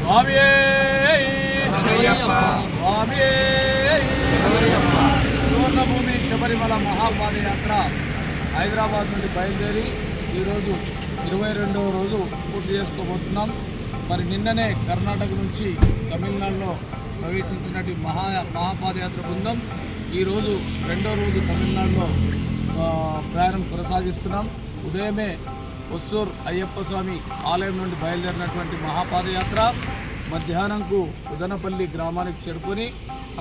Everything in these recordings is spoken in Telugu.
స్వామియే స్వామియే. సువర్ణభూమి శబరిమల మహాపాదయాత్ర హైదరాబాద్ నుండి బయలుదేరి ఈరోజు 22వ రోజు పూర్తి చేసుకోబోతున్నాం. మరి నిన్ననే కర్ణాటక నుంచి తమిళనాడులో ప్రవేశించినటువంటి మహాపాదయాత్ర బృందం ఈరోజు 2వ రోజు తమిళనాడులో ప్రయాణం కొనసాగిస్తున్నాం. ఉదయమే ఒస్సూర్ అయ్యప్ప స్వామి ఆలయం నుండి బయలుదేరినటువంటి మహాపాదయాత్ర మధ్యాహ్నంకు ఉదనపల్లి గ్రామానికి చేరుకొని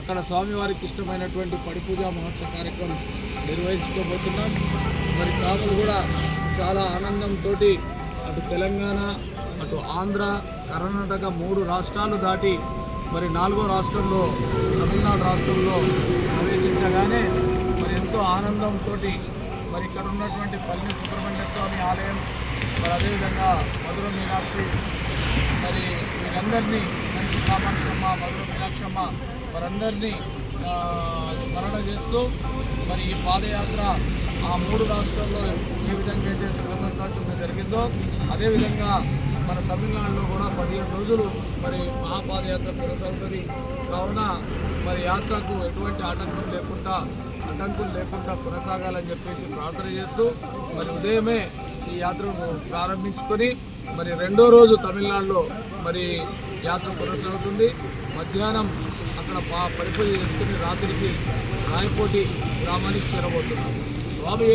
అక్కడ స్వామివారికి ఇష్టమైనటువంటి పడిపూజ మహోత్సవ కార్యక్రమం నిర్వహించుకోబోతున్నాం. మరి స్వాములు కూడా చాలా ఆనందంతో అటు తెలంగాణ, అటు ఆంధ్ర, కర్ణాటక 3 రాష్ట్రాలు దాటి మరి 4వ రాష్ట్రంలో తమిళనాడు రాష్ట్రంలో ప్రవేశించగానే మరి ఎంతో ఆనందంతో మరి ఇక్కడ ఉన్నటువంటి పల్లి సుబ్రహ్మణ్య స్వామి ఆలయం, మరి అదేవిధంగా మధుర మీనాక్షి, మరి వీరందరినీ మంచి కామాక్షమ్మ, మధుర మీనాక్షమ్మ వారందరినీ స్మరణ చేస్తూ మరి ఈ పాదయాత్ర ఆ 3 రాష్ట్రాల్లో ఏ విధంగా అయితే సుఖసంతోషంగా జరిగిందో అదేవిధంగా మన తమిళనాడులో కూడా 15 రోజులు మరి మహాపాదయాత్ర కొనసాగుతుంది. కావున మరి యాత్రకు ఎటువంటి ఆటంకులు లేకుండా కొనసాగాలని చెప్పేసి ప్రార్థన చేస్తూ మరి ఉదయమే ఈ యాత్రను ప్రారంభించుకొని మరి 2వ రోజు తమిళనాడులో మరి యాత్ర కొనసాగుతుంది. మధ్యాహ్నం అక్కడ పరిపూజ చేసుకుని రాత్రికి రాయపోటి గ్రామానికి చేరబోతున్నాం. స్వామి